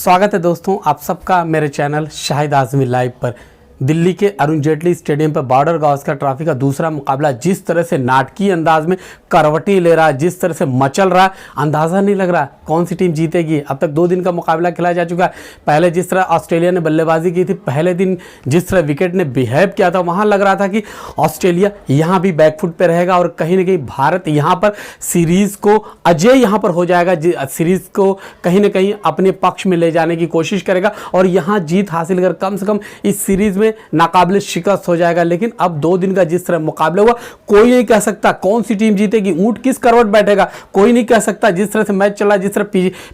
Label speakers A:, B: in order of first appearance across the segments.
A: स्वागत है दोस्तों आप सबका मेरे चैनल शाहिद आज़मी लाइव पर। दिल्ली के अरुण जेटली स्टेडियम पर बॉर्डर गावस्कर ट्रॉफी का दूसरा मुकाबला जिस तरह से नाटकीय अंदाज में करवटी ले रहा है, जिस तरह से मचल रहा है, अंदाज़ा नहीं लग रहा कौन सी टीम जीतेगी। अब तक 2 दिन का मुकाबला खेला जा चुका है। पहले जिस तरह ऑस्ट्रेलिया ने बल्लेबाजी की थी, पहले दिन जिस तरह विकेट ने बिहेव किया था, वहाँ लग रहा था कि ऑस्ट्रेलिया यहाँ भी बैकफुट पर रहेगा और कहीं ना कहीं भारत यहाँ पर सीरीज़ को अजय यहाँ पर हो जाएगा, सीरीज़ को कहीं ना कहीं अपने पक्ष में ले जाने की कोशिश करेगा और यहाँ जीत हासिल कर कम से कम इस सीरीज़ में नाकाबिले शिकस्त हो जाएगा। लेकिन अब 2 दिन का जिस तरह मुकाबला हुआ, कोई नहीं कह सकता कौन सी टीम जीतेगी, ऊंट किस करवट बैठेगा, कोई नहीं कह सकता। जिस तरह से मैच चला, जिस तरह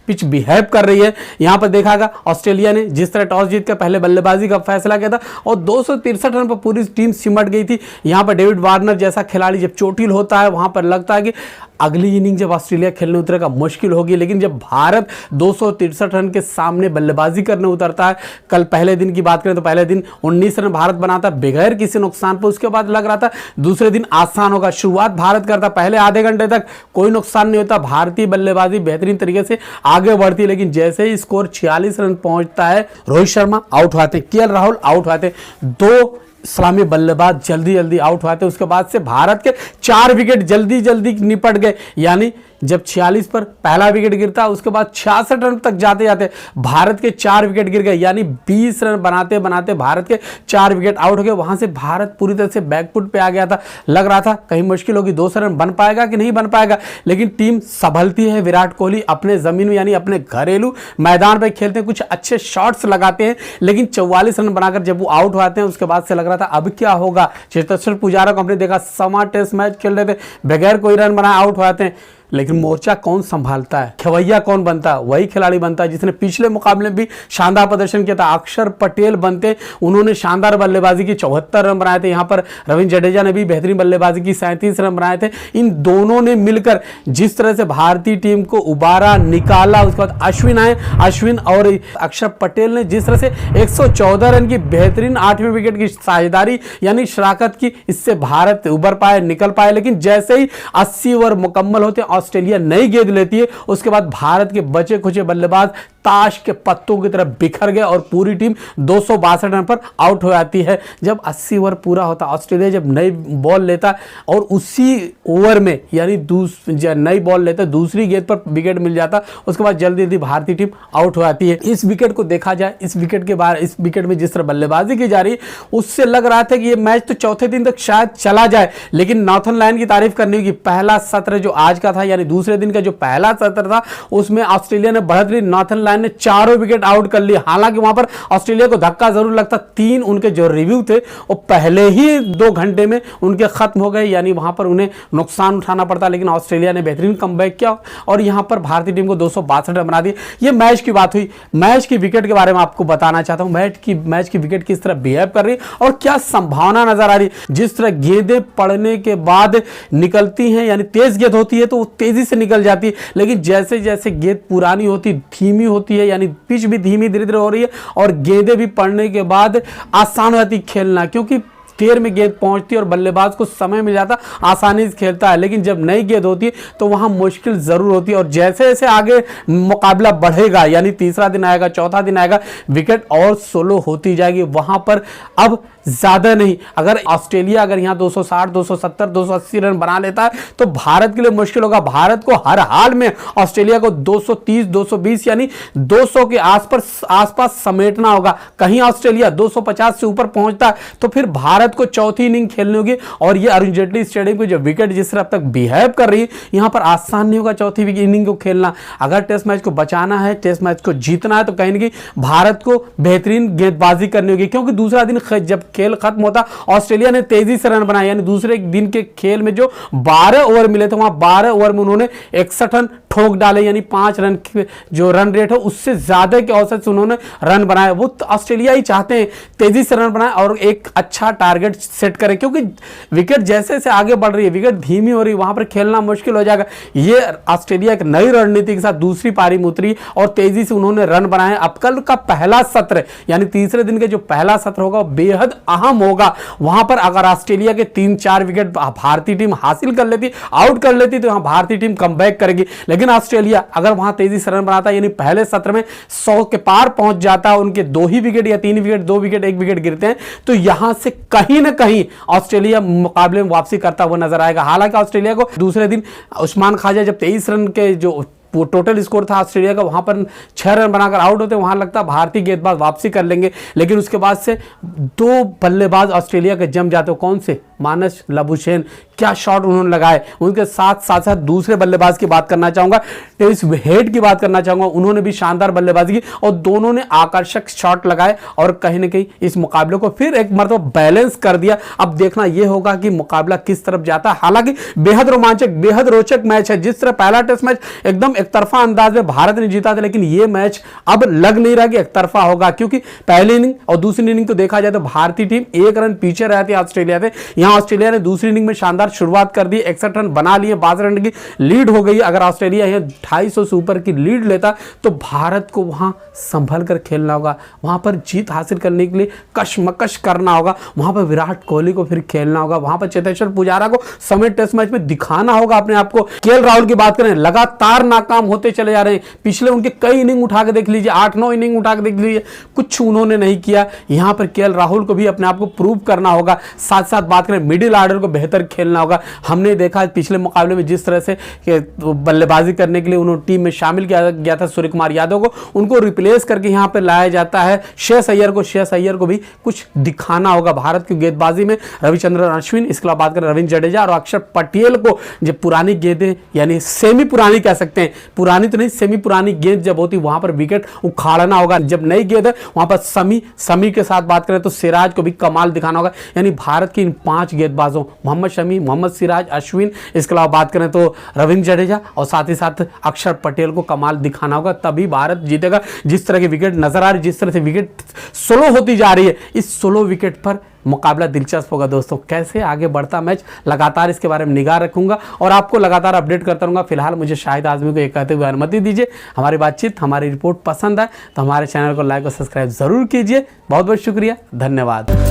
A: पिच बिहेव कर रही है, यहां पर देखा गया ऑस्ट्रेलिया ने जिस तरह टॉस जीतकर पहले बल्लेबाजी का फैसला किया था और 263 रन पर पूरी टीम सिमट गई थी। यहां पर डेविड वार्नर जैसा खिलाड़ी जब चोटिल होता है, वहां पर लगता है कि अगली इनिंग जब ऑस्ट्रेलिया खेलने उतरेगा मुश्किल होगी। लेकिन जब भारत 263 रन के सामने बल्लेबाजी करने उतरता है, कल पहले दिन की बात करें तो पहले दिन 19 रन भारत बनाता बगैर किसी नुकसान पर। उसके बाद लग रहा था दूसरे दिन आसान होगा। शुरुआत भारत करता, पहले आधे घंटे तक कोई नुकसान नहीं होता, भारतीय बल्लेबाजी बेहतरीन तरीके से आगे बढ़ती। लेकिन जैसे ही स्कोर 46 रन पहुंचता है, रोहित शर्मा आउट होते, केएल राहुल आउट होते, 2 इस्लामी बल्लेबाज जल्दी जल्दी आउट हुए थे। उसके बाद से भारत के 4 विकेट जल्दी जल्दी निपट गए। यानी जब 46 पर पहला विकेट गिरता, उसके बाद 66 रन तक जाते जाते भारत के 4 विकेट गिर गए। यानी 20 रन बनाते बनाते भारत के 4 विकेट आउट हो गए। वहां से भारत पूरी तरह से बैकफुट पे आ गया था। लग रहा था कहीं मुश्किल होगी, 200 रन बन पाएगा कि नहीं बन पाएगा। लेकिन टीम संभलती है। विराट कोहली अपने जमीन में यानी अपने घरेलू मैदान पर खेलते हैं, कुछ अच्छे शॉट्स लगाते हैं, लेकिन 44 रन बनाकर जब वो आउट होते हैं, उसके बाद से लग रहा था अब क्या होगा। चेतेश्वर पुजारा को हमने देखा समा टेस्ट मैच खेल रहे थे, बगैर कोई रन बनाए आउट होते हैं। लेकिन मोर्चा कौन संभालता है, खवैया कौन बनता है? वही खिलाड़ी बनता है जिसने पिछले मुकाबले में भी शानदार प्रदर्शन किया था। अक्षर पटेल बनते, उन्होंने शानदार बल्लेबाजी की, 74 रन बनाए थे। यहाँ पर रविंद्र जडेजा ने भी बेहतरीन बल्लेबाजी की, 37 रन बनाए थे। इन दोनों ने मिलकर जिस तरह से भारतीय टीम को उबारा, निकाला। उसके बाद अश्विन आए, अश्विन और अक्षर पटेल ने जिस तरह से 114 रन की बेहतरीन 8वें विकेट की साझेदारी यानी शराकत की, इससे भारत उबर पाए, निकल पाए। लेकिन जैसे ही 80 ओवर मुकम्मल होते ऑस्ट्रेलिया नई गेंद लेती है, उसके बाद भारत के बचे खुचे बल्लेबाज ताश के पत्तों की तरह बिखर गए और पूरी टीम 262 रन पर आउट हो जाती है। जब 80 ओवर पूरा होता, ऑस्ट्रेलिया जब नई बॉल लेता और उसी ओवर में यानी नई बॉल लेता, दूसरी गेंद पर विकेट मिल जाता, उसके बाद जल्दी जल्दी भारतीय टीम आउट हो जाती है। इस विकेट को देखा जाए, इस विकेट के बाद इस विकेट में जिस तरह बल्लेबाजी की जा रही है, उससे लग रहा था कि ये मैच तो चौथे दिन तक शायद चला जाए। लेकिन नॉर्थन लायन की तारीफ करनी होगी, पहला सत्र जो आज का था यानी दूसरे दिन का जो पहला सत्र था, उसमें ऑस्ट्रेलिया ने बढ़त ली, नॉर्थन लायन ने 4 विकेट आउट कर लिए। हालांकि वहां पर ऑस्ट्रेलिया को धक्का जरूर लगता, 3 उनके जो रिव्यू थे वो पहले ही 2 घंटे में उनके खत्म हो गए, यानी वहां पर उन्हें नुकसान उठाना पड़ता। लेकिन ऑस्ट्रेलिया ने बेहतरीन कमबैक किया और यहां पर भारतीय टीम को 262 रन बना दिए। ये मैच की बात हुई। मैच की विकेट के बारे में आपको बताना चाहता हूं, मैच की विकेट किस तरह बिहेव कर रही है और क्या संभावना नजर आ रही है। जिस तरह गेंदें पड़ने के बाद निकलती हैं, यानी तेज गेंद होती है तो वो तेजी से निकल जाती है, लेकिन जैसे जैसे गेंद पुरानी होती, धीमी होती है, यानी पिच भी धीमी धीरे धीरे हो रही है और गेंदें भी पड़ने के बाद आसान हो जाती खेलना, क्योंकि देर में गेंद पहुंचती है और बल्लेबाज को समय मिल जाता, आसानी से खेलता है। लेकिन जब नई गेंद होती है तो वहां मुश्किल जरूर होती है और जैसे जैसे आगे मुकाबला बढ़ेगा, यानी तीसरा दिन आएगा, चौथा दिन आएगा, विकेट और सोलो होती जाएगी। वहां पर अब ज्यादा नहीं, अगर ऑस्ट्रेलिया यहाँ 260, 270, 280 रन बना लेता है तो भारत के लिए मुश्किल होगा। भारत को हर हाल में ऑस्ट्रेलिया को 230, 220 यानी 200 के आसपास समेटना होगा। कहीं ऑस्ट्रेलिया 250 से ऊपर पहुंचता है तो फिर भारत को चौथी इनिंग खेलनी होगी। और ये अरुण जेटली स्टेडियम की जो विकेट जिस तरह अब तक बिहेव कर रही है, यहां पर आसान नहीं होगा चौथी इनिंग को खेलना। अगर टेस्ट मैच को बचाना है, टेस्ट मैच को जीतना है, तो कहीं ना कहीं भारत को बेहतरीन गेंदबाजी करनी होगी, क्योंकि दूसरा दिन जब खेल खत्म होता, ऑस्ट्रेलिया ने तेजी से रन बनाए, यानी दूसरे दिन के खेल में जो 12 ओवर मिले थे, वहां 12 ओवर में उन्होंने 61 रन ठोक डाले, यानी 5 रन जो रन रेट है उससे ज्यादा के औसत से उन्होंने रन बनाए। वो ऑस्ट्रेलिया ही चाहते हैं तेजी से रन बनाए और एक अच्छा टारगेट टारगेट सेट करें, क्योंकि विकेट जैसे जैसे आगे बढ़ रही है, विकेट धीमी हो रही है, वहां पर खेलना मुश्किल हो जाएगा। ये ऑस्ट्रेलिया एक नई रणनीति के साथ दूसरी पारी में उतरी और तेजी से उन्होंने रन बनाए। अब कल का पहला सत्र यानी तीसरे दिन के जो पहला सत्र होगा बेहद अहम होगा। वहां पर अगर ऑस्ट्रेलिया के 3-4 विकेट भारतीय टीम हासिल कर लेती, आउट कर लेती, तो वहां भारतीय टीम कमबैक करेगी। लेकिन ऑस्ट्रेलिया अगर वहां तेजी से रन बनाता यानी पहले सत्र में 100 के पार पहुंच जाता, उनके 2 ही विकेट या 3 विकेट, 2 विकेट 1 विकेट गिरते हैं, तो यहां से कहीं ना कहीं ऑस्ट्रेलिया मुकाबले में वापसी करता हुआ नजर आएगा। हालांकि ऑस्ट्रेलिया को दूसरे दिन उस्मान ख्वाजा जब 23 रन के जो वो टोटल स्कोर था ऑस्ट्रेलिया का, वहां पर 6 रन बनाकर आउट होते, वहां लगता भारतीय गेंदबाज वापसी कर लेंगे। लेकिन उसके बाद से 2 बल्लेबाज ऑस्ट्रेलिया के जम जाते। कौन से? मानस लाबुशेन, क्या शॉट उन्होंने लगाए। उनके साथ दूसरे बल्लेबाज की बात करना चाहूंगा, टेविस हेड की बात करना चाहूंगा, उन्होंने भी शानदार बल्लेबाजी की और दोनों ने आकर्षक शॉट लगाए और कहीं ना कहीं इस मुकाबले को फिर एक मर्तबा बैलेंस कर दिया। अब देखना यह होगा कि मुकाबला किस तरफ जाता है। हालांकि बेहद रोमांचक, बेहद रोचक मैच है। जिस तरह पहला टेस्ट मैच एकदम एक तरफा अंदाज में भारत ने जीता था, लेकिन यह मैच अब लग नहीं रहा कि एक तरफा होगा, क्योंकि पहली इनिंग और दूसरी इनिंग तो देखा जाए तो भारतीय टीम 1 रन पीछे रहती है ऑस्ट्रेलिया से। यहां ऑस्ट्रेलिया ने दूसरी इनिंग में शानदार शुरुआत कर दी, 61 रन बना लिए, 62 रन की लीड हो गई। अगर ऑस्ट्रेलिया यहां 250 से ऊपर की लीड लेता तो भारत को वहां संभल कर खेलना होगा, वहां पर जीत हासिल करने के लिए कशमकश करना होगा, वहां पर विराट कोहली को फिर खेलना होगा, वहां पर चेतेश्वर पुजारा को समेत टेस्ट मैच में दिखाना होगा अपने आप को। केएल राहुल की बात करें, लगातार नाकाम होते चले जा रहे हैं। पिछले उनके कई इनिंग उठा के देख लीजिए, 8-9 इनिंग उठा के देख लीजिए, कुछ उन्होंने नहीं किया। यहां पर केएल राहुल को भी अपने आप को प्रूव करना होगा। साथ साथ बात करें मिडिल ऑर्डर को बेहतर खेलना होगा। हमने देखा पिछले मुकाबले में जिस तरह से बल्लेबाजी करने के लिए उन्होंने टीम में शामिल किया गया था सूर्य कुमार यादव को, उनको रिप्लेस करके यहां पर लाया जाता है श्रेयस अय्यर को भी कुछ दिखाना होगा भारत की गेंदबाजी में। रविचंद्रन अश्विन, इसके अलावा बात करें रविंद्र जडेजा और अक्षर पटेल को, जब पुरानी गेंदें यानी सेमी पुरानी कह सकते हैं, पुरानी तो नहीं सेमी पुरानी गेंद जब होती वहां पर विकेट उखाड़ना होगा। जब नई गेंद है वहां पर समी के साथ बात करें तो सिराज को भी कमाल दिखाना होगा। यानी भारत के इन 5 गेंदबाजों मोहम्मद शमी, मोहम्मद सिराज, अश्विन, इसके अलावा बात करें तो रविंद्र जडेजा और साथ ही साथ अक्षर पटेल को कमाल दिखाना होगा, तभी भारत जीतेगा। जिस तरह के विकेट नजर आ रही, जिस तरह से विकेट स्लो होती जा रही है, इस स्लो विकेट पर मुकाबला दिलचस्प होगा दोस्तों। कैसे आगे बढ़ता मैच, लगातार इसके बारे में निगाह रखूंगा और आपको लगातार अपडेट करता रहूंगा। फिलहाल मुझे शाहिद आजमी को ये कहते हुए अनुमति दीजिए। हमारी बातचीत, हमारी रिपोर्ट पसंद आए तो हमारे चैनल को लाइक और सब्सक्राइब जरूर कीजिए। बहुत बहुत शुक्रिया, धन्यवाद।